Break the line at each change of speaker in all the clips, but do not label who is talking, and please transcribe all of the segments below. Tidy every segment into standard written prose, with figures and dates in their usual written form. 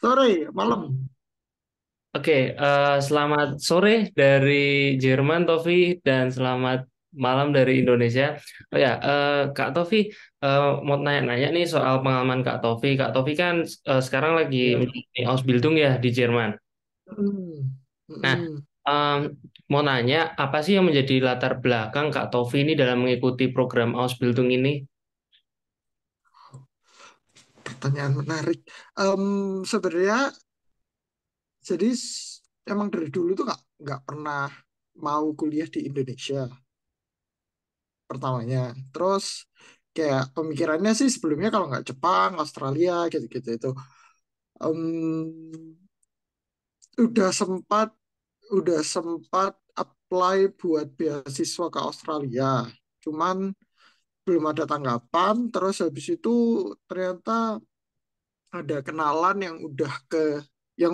Sore, malam.
Oke, selamat sore dari Jerman, Tofi, dan selamat malam dari Indonesia. Oh ya, Kak Tofi, mau nanya-nanya nih soal pengalaman Kak Tofi. Kak Tofi kan sekarang lagi
Ya.
menjalani Ausbildung ya di Jerman.
Hmm.
Nah,
Hmm.
em, mau nanya, apa sih yang menjadi latar belakang Kak Tofi ini dalam mengikuti program Ausbildung ini?
Pertanyaan menarik. Em, Sebenarnya, jadi emang dari dulu tuh nggak pernah mau kuliah di Indonesia pertamanya. Terus kayak pemikirannya sih sebelumnya kalau nggak Jepang, Australia gitu-gitu itu. Em, udah sempat udah sempat apply buat beasiswa ke Australia. Cuman belum ada tanggapan. Terus habis itu ternyata ada kenalan yang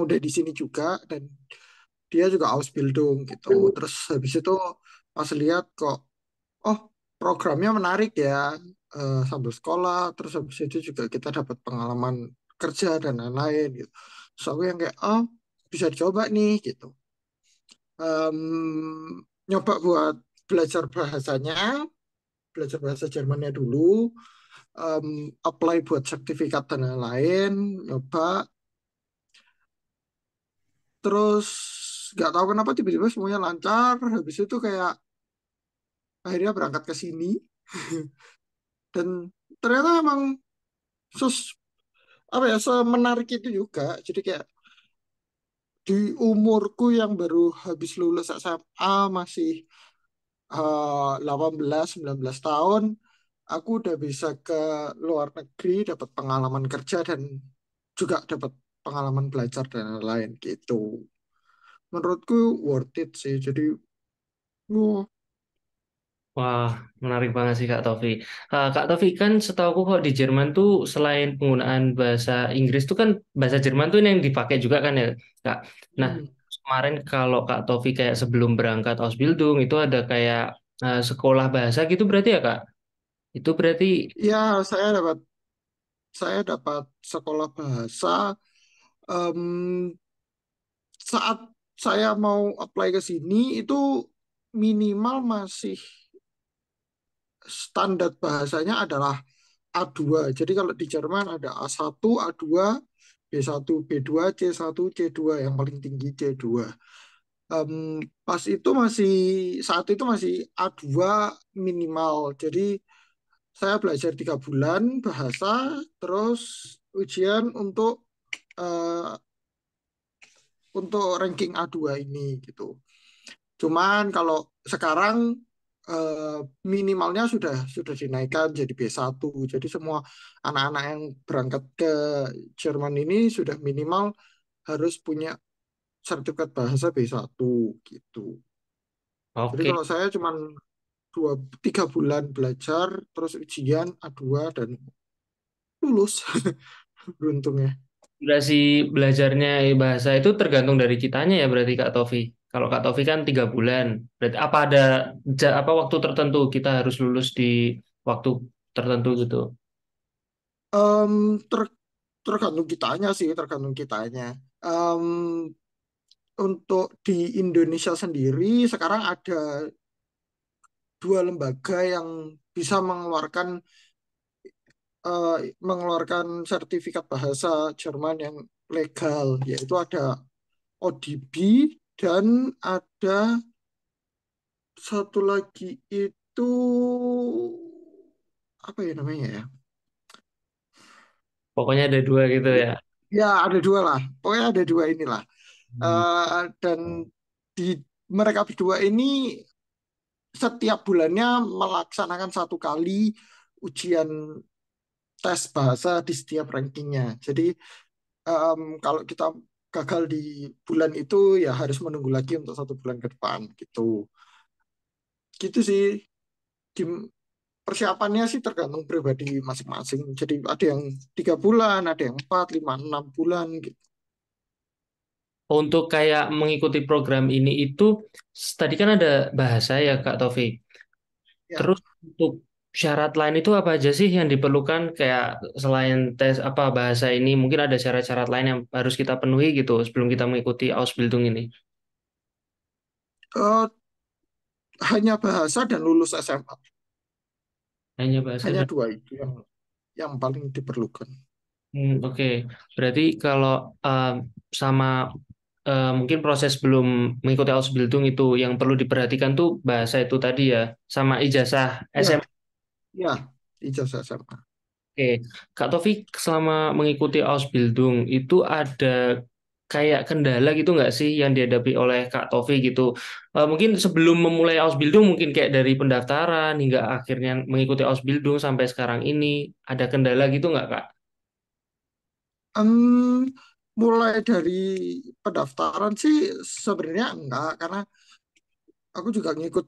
udah di sini juga dan dia juga Ausbildung gitu. Terus habis itu pas lihat kok oh programnya menarik ya, sambil sekolah terus habis itu juga kita dapat pengalaman kerja dan lain-lain gitu. Terus aku yang kayak oh bisa dicoba nih gitu. Nyoba buat belajar bahasanya, belajar bahasa Jermannya dulu, apply buat sertifikat dan lain-lain, nyoba. Terus nggak tahu kenapa tiba-tiba semuanya lancar. Habis itu kayak akhirnya berangkat ke sini dan ternyata emang sus apa ya semenarik itu juga. Jadi kayak di umurku yang baru habis lulus SMA masih 18 19 tahun, aku udah bisa ke luar negeri dapat pengalaman kerja dan juga dapat pengalaman belajar dan lain-lain gitu. Menurutku worth it sih. Jadi, oh,
Wah, menarik banget sih Kak Taufik. Kak Taufik kan setauku kok di Jerman tuh selain penggunaan bahasa Inggris tuh kan bahasa Jerman tuh yang dipakai juga kan ya Kak. Nah,
hmm.
kemarin kalau Kak Taufik kayak sebelum berangkat Ausbildung itu ada kayak sekolah bahasa gitu berarti ya Kak? Itu berarti
Ya, saya dapat sekolah bahasa. Em, Saat saya mau apply ke sini itu minimal masih standar bahasanya adalah A2. Jadi kalau di Jerman ada A1, A2, B1, B2, C1, C2, yang paling tinggi C2. Pas itu masih saat itu masih A2 minimal. Jadi saya belajar 3 bulan bahasa, terus ujian eh, untuk ranking A2 ini gitu. Cuman kalau sekarang eh, minimalnya sudah dinaikkan jadi B1. Jadi semua anak-anak yang berangkat ke Jerman ini sudah minimal harus punya sertifikat bahasa B1 gitu. Jadi
oke.
kalau saya cuman 3 bulan belajar terus ujian A2 dan lulus beruntungnya.
Durasi belajarnya bahasa itu tergantung dari kitanya ya berarti Kak Taufik. Kalau Kak Taufik kan 3 bulan. Berarti apa ada apa waktu tertentu kita harus lulus di waktu tertentu gitu?
Em, ter- Tergantung kitanya sih, tergantung kitanya. Em, untuk di Indonesia sendiri sekarang ada 2 lembaga yang bisa mengeluarkan sertifikat bahasa Jerman yang legal, yaitu ada ODB dan ada satu lagi itu apa ya namanya ya?
Pokoknya ada dua gitu ya.
Ya ada dua lah, pokoknya ada dua inilah.
Hmm.
Dan di mereka berdua ini setiap bulannya melaksanakan 1 kali ujian tes bahasa di setiap rankingnya. Jadi kalau kita gagal di bulan itu ya harus menunggu lagi untuk 1 bulan ke depan gitu. Gitu sih. Di- Persiapannya sih tergantung pribadi masing-masing. Jadi ada yang 3 bulan, ada yang 4, 5, 6 bulan gitu.
Untuk kayak mengikuti program ini itu tadi kan ada bahasa ya Kak Taufik.
Ya.
Terus untuk syarat lain itu apa aja sih yang diperlukan kayak selain tes apa bahasa ini mungkin ada syarat-syarat lain yang harus kita penuhi gitu sebelum kita mengikuti Ausbildung ini.
Eh, hanya bahasa dan lulus SMA.
Hanya bahasa
Hanya
dan
dua itu yang paling diperlukan.
Oke. Berarti kalau um, sama mungkin proses belum mengikuti Ausbildung itu yang perlu diperhatikan tuh bahasa itu tadi ya, sama ijazah
Ya,
SMA.
ya, ijazah SMA.
Oke, Kak Taufik selama mengikuti Ausbildung itu ada kayak kendala gitu nggak sih yang dihadapi oleh Kak Taufik gitu? Mungkin sebelum memulai Ausbildung mungkin kayak dari pendaftaran hingga akhirnya mengikuti Ausbildung sampai sekarang ini ada kendala gitu nggak Kak?
Em, mulai dari pendaftaran sih sebenarnya enggak, karena aku juga ngikut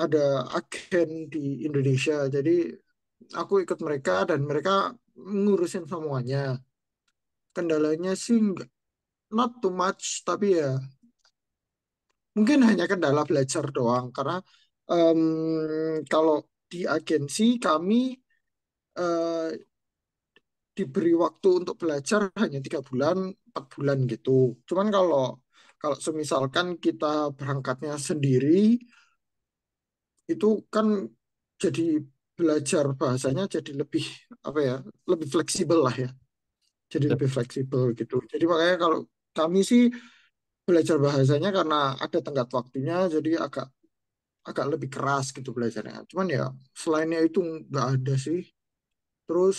ada agen di Indonesia. Jadi aku ikut mereka dan mereka ngurusin semuanya. Kendalanya sih not too much, tapi ya mungkin hanya kendala belajar doang. Karena em, kalau di agensi kami eh, diberi waktu untuk belajar hanya 3 bulan, 4 bulan gitu. Cuman kalau kalau semisalkan kita berangkatnya sendiri, itu kan jadi belajar bahasanya jadi lebih apa ya, lebih fleksibel lah ya. Jadi lebih fleksibel gitu. Jadi makanya kalau kami sih belajar bahasanya karena ada tenggat waktunya, jadi agak agak lebih keras gitu belajarnya. Cuman ya selainnya itu nggak ada sih. Terus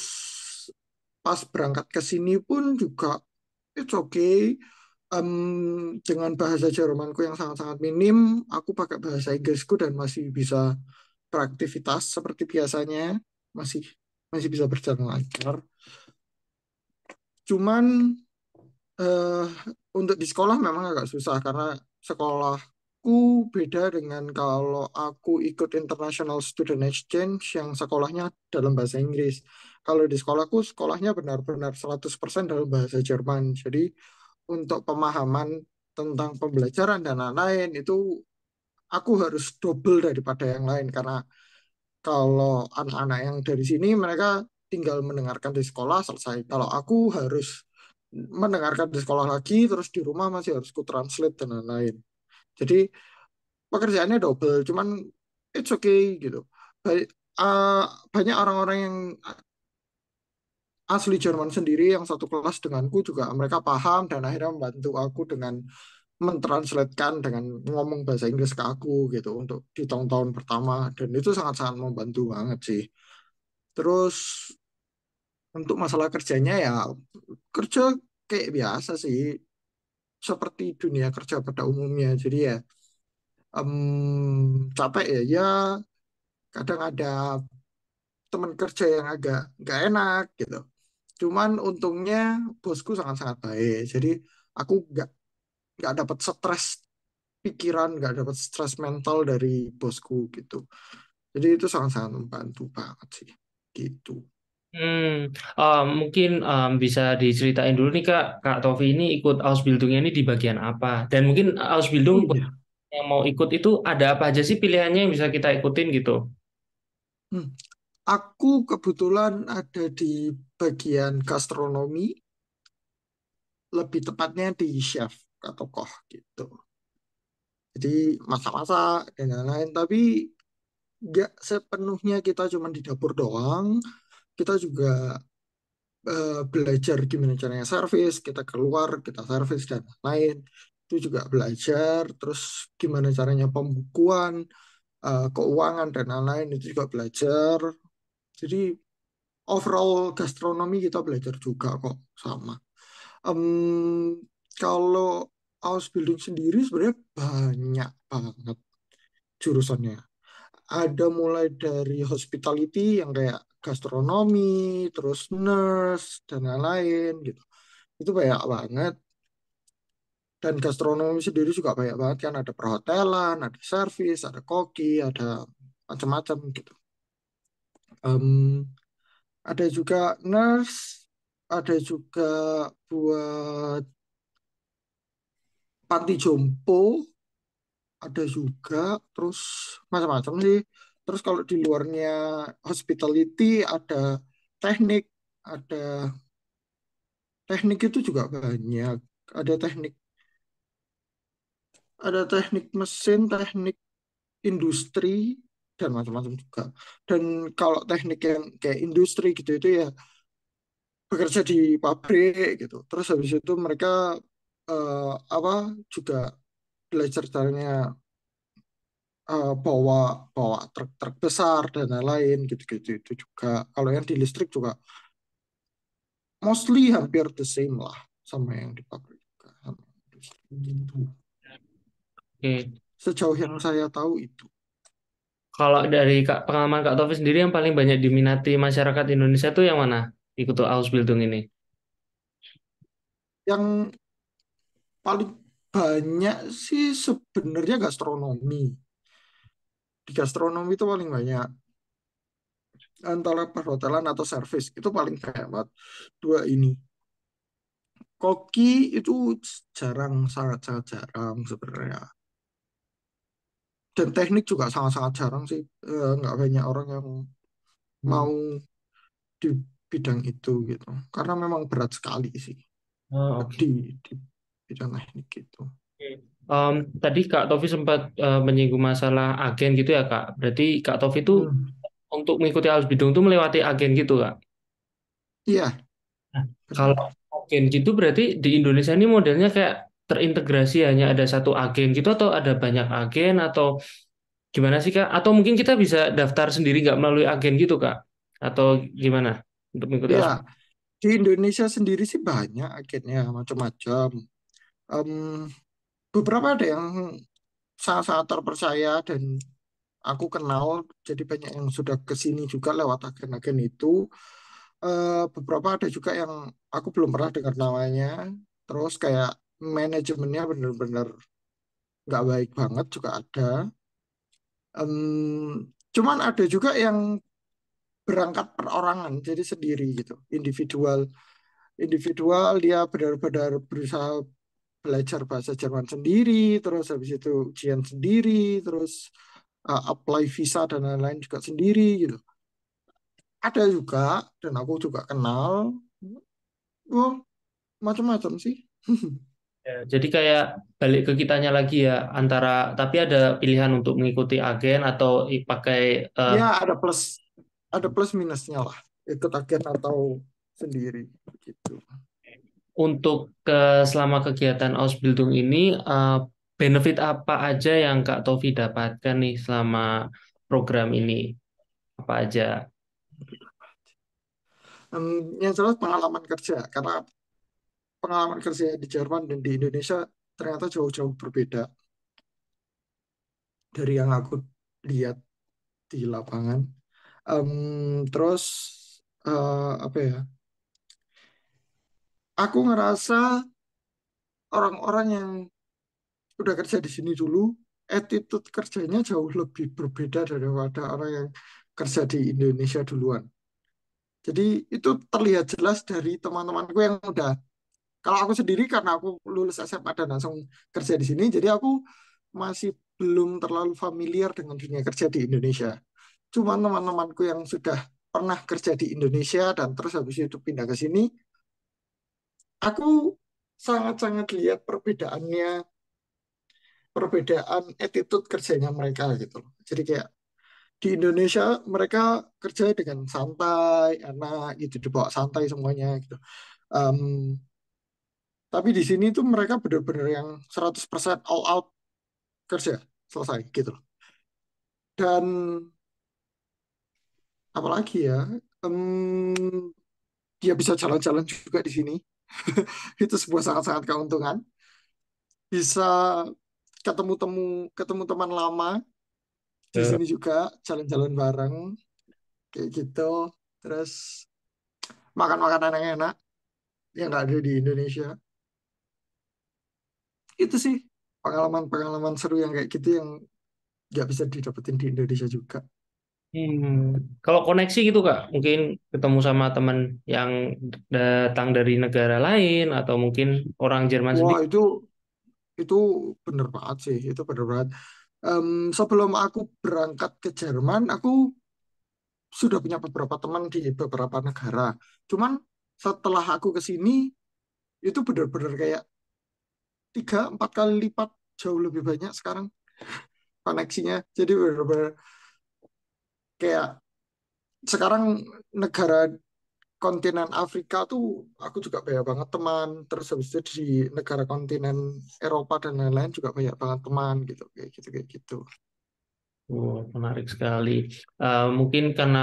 pas berangkat ke sini pun juga it's okay. Dengan bahasa Jermanku yang sangat-sangat minim, aku pakai bahasa Inggrisku dan masih bisa beraktivitas seperti biasanya, masih masih bisa berjalan lancar. Cuman eh, untuk di sekolah memang agak susah karena sekolahku beda dengan kalau aku ikut International Student Exchange yang sekolahnya dalam bahasa Inggris. Kalau di sekolahku, sekolahnya benar-benar 100% dalam bahasa Jerman. Jadi untuk pemahaman tentang pembelajaran dan lain-lain itu aku harus double daripada yang lain, karena kalau anak-anak yang dari sini mereka tinggal mendengarkan di sekolah selesai. Kalau aku harus mendengarkan di sekolah lagi, terus di rumah masih harus ku translate dan lain-lain. Jadi pekerjaannya double, cuman it's okay gitu. Ba- uh, Banyak orang-orang yang asli Jerman sendiri yang satu kelas denganku juga mereka paham dan akhirnya membantu aku dengan mentranslatekan dengan ngomong bahasa Inggris ke aku gitu untuk di tahun-tahun pertama, dan itu sangat-sangat membantu banget sih. Terus untuk masalah kerjanya ya kerja kayak biasa sih, seperti dunia kerja pada umumnya. Jadi ya capek ya, ya kadang ada teman kerja yang agak nggak enak gitu. Cuman untungnya bosku sangat-sangat baik. Jadi aku nggak dapat stres pikiran, nggak dapat stres mental dari bosku gitu. Jadi itu sangat-sangat membantu banget sih. Gitu.
Mungkin bisa diceritain dulu nih Kak, Kak Tovi ini ikut Ausbildungnya ini di bagian apa? Dan mungkin Ausbildung
Oh iya.
yang mau ikut itu ada apa aja sih pilihannya yang bisa kita ikutin gitu?
Hmm. Aku kebetulan ada di bagian gastronomi, lebih tepatnya di chef atau koch gitu. Jadi masak-masak dan lain-lain. Tapi nggak sepenuhnya kita cuma di dapur doang. Kita juga belajar gimana caranya servis, kita keluar, kita servis dan lain. Itu juga belajar. Terus gimana caranya pembukuan, keuangan dan lain-lain itu juga belajar. Jadi overall gastronomi kita belajar juga kok sama. Em, Kalau Ausbildung sendiri sebenarnya banyak banget jurusannya. Ada mulai dari hospitality yang kayak gastronomi, terus nurse dan lain-lain gitu. Itu banyak banget. Dan gastronomi sendiri juga banyak banget kan, ada perhotelan, ada service, ada koki, ada macam-macam gitu. Em, ada juga nurse, ada juga buat panti jompo, ada juga terus macam-macam sih. Terus kalau di luarnya hospitality ada teknik, ada teknik itu juga banyak. Ada teknik, ada teknik mesin, teknik industri dan macam-macam juga. Dan kalau teknik yang kayak industri gitu itu ya bekerja di pabrik gitu. Terus habis itu mereka apa juga belajar caranya bawa bawa truk-truk besar dan lain-lain gitu-gitu itu juga. Kalau yang di listrik juga mostly hampir the same lah sama yang di pabrik juga sama yang industri gitu.
Oke.
Sejauh yang saya tahu itu.
Kalau dari pengalaman Kak Taufik sendiri yang paling banyak diminati masyarakat Indonesia tuh yang mana? Ikut Ausbildung ini.
Yang paling banyak sih sebenarnya gastronomi. Di gastronomi itu paling banyak antara perhotelan atau service itu paling banyak banget. Dua ini. Koki itu jarang, sangat-sangat jarang sebenarnya. Dan teknik juga sangat-sangat jarang sih. Nggak banyak orang yang
Hmm.
mau di bidang itu gitu. Karena memang berat sekali sih
Oh, oke.
di bidang teknik gitu.
Em, Tadi Kak Taufik sempat menyinggung masalah agen gitu ya Kak. Berarti Kak Taufik itu
Hmm.
untuk mengikuti Ausbildung itu melewati agen gitu Kak.
Iya,
Nah, kalau
benar.
agen gitu berarti di Indonesia ini modelnya kayak terintegrasi hanya ada satu agen gitu atau ada banyak agen atau gimana sih Kak? Atau mungkin kita bisa daftar sendiri nggak melalui agen gitu Kak? Atau gimana untuk mengikuti
Ya,
Ausbildung?
di Indonesia sendiri sih banyak agennya macam-macam. Em, beberapa ada yang sangat-sangat terpercaya dan aku kenal, jadi banyak yang sudah ke sini juga lewat agen-agen itu. Beberapa ada juga yang aku belum pernah dengar namanya. Terus kayak manajemennya bener-bener nggak baik banget juga ada. Cuman ada juga yang berangkat perorangan, jadi sendiri gitu, individual. Individual dia benar-benar berusaha belajar bahasa Jerman sendiri, terus habis itu ujian sendiri, terus apply visa dan lain-lain juga sendiri gitu. Ada juga dan aku juga kenal. Oh, macam-macam sih.
Ya, jadi kayak balik ke kitanya lagi ya antara tapi ada pilihan untuk mengikuti agen atau pakai
Ya ada plus minusnya lah. Ikut agen atau sendiri gitu.
untuk selama kegiatan Ausbildung ini benefit apa aja yang Kak Tovi dapatkan nih selama program ini? Apa aja?
Yang jelas pengalaman kerja karena pengalaman kerja di Jerman dan di Indonesia ternyata jauh-jauh berbeda dari yang aku lihat di lapangan. Terus apa ya? Aku ngerasa orang-orang yang udah kerja di sini dulu, attitude kerjanya jauh lebih berbeda daripada orang yang kerja di Indonesia duluan. Jadi itu terlihat jelas dari teman-temanku yang udah. Kalau aku sendiri karena aku lulus SMA dan langsung kerja di sini, jadi aku masih belum terlalu familiar dengan dunia kerja di Indonesia. Cuma teman-temanku yang sudah pernah kerja di Indonesia dan terus habis itu pindah ke sini, aku sangat-sangat lihat perbedaannya, perbedaan attitude kerjanya mereka gitu loh. Jadi kayak di Indonesia mereka kerja dengan santai, enak gitu, dibawa santai semuanya gitu. Em, tapi di sini tuh mereka benar-benar yang 100% all out kerja, selesai gitu loh. Dan apalagi ya, em, dia bisa jalan-jalan juga di sini. Itu sebuah sangat-sangat keuntungan. Bisa ketemu-temu ketemu teman lama di
Eh,
sini juga, jalan-jalan bareng kayak gitu. Terus makan makanan yang enak yang nggak ada di Indonesia. Itu sih pengalaman-pengalaman seru yang kayak gitu yang nggak bisa didapetin di Indonesia juga.
Kalau koneksi gitu Kak, mungkin ketemu sama teman yang datang dari negara lain atau mungkin orang Jerman
Wah
sendiri.
itu bener banget sih, itu bener banget. Sebelum aku berangkat ke Jerman, aku sudah punya beberapa teman di beberapa negara. Cuman setelah aku ke sini, itu benar-benar kayak 3-4 kali lipat jauh lebih banyak sekarang koneksinya. Jadi benar-benar kayak sekarang negara kontinen Afrika tuh aku juga banyak banget teman. Terus habis itu di negara kontinen Eropa dan lain-lain juga banyak banget teman gitu, kayak gitu.
Oh, menarik sekali. Mungkin karena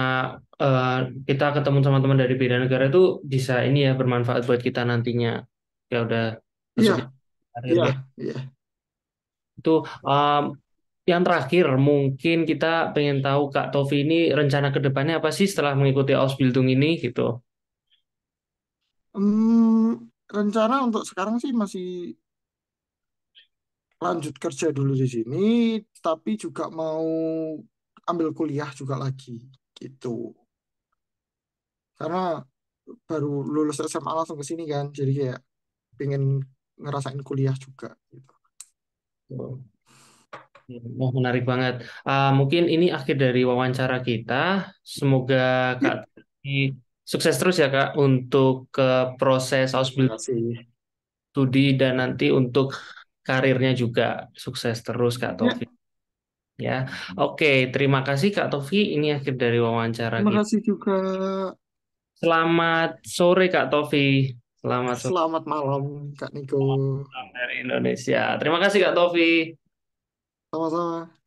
eh, kita ketemu sama teman dari beda negara itu bisa ini ya bermanfaat buat kita nantinya. Ya udah
Iya,
masuk karir
iya,
ya.
iya.
Itu yang terakhir mungkin kita pengen tahu Kak Tovi ini rencana ke depannya apa sih setelah mengikuti Ausbildung ini gitu.
Rencana untuk sekarang sih masih lanjut kerja dulu di sini, tapi juga mau ambil kuliah juga lagi gitu. Karena baru lulus SMA langsung ke sini kan, jadi kayak pengen ngerasain kuliah juga gitu.
Oh, menarik banget. Mungkin ini akhir dari wawancara kita. Semoga
Ya,
Kak Tovi sukses terus ya Kak untuk ke proses
terima
Ausbildung
kasih.
studi dan nanti untuk karirnya juga sukses terus Kak
Ya,
Tovi ya. Oke, terima kasih Kak Tovi. Ini akhir dari wawancara
terima
kita.
kasih juga.
Selamat sore Kak Tovi. Selamat sore
Selamat malam, Kak Niko.
dari Indonesia. Terima kasih Kak Tovi.
Sama-sama.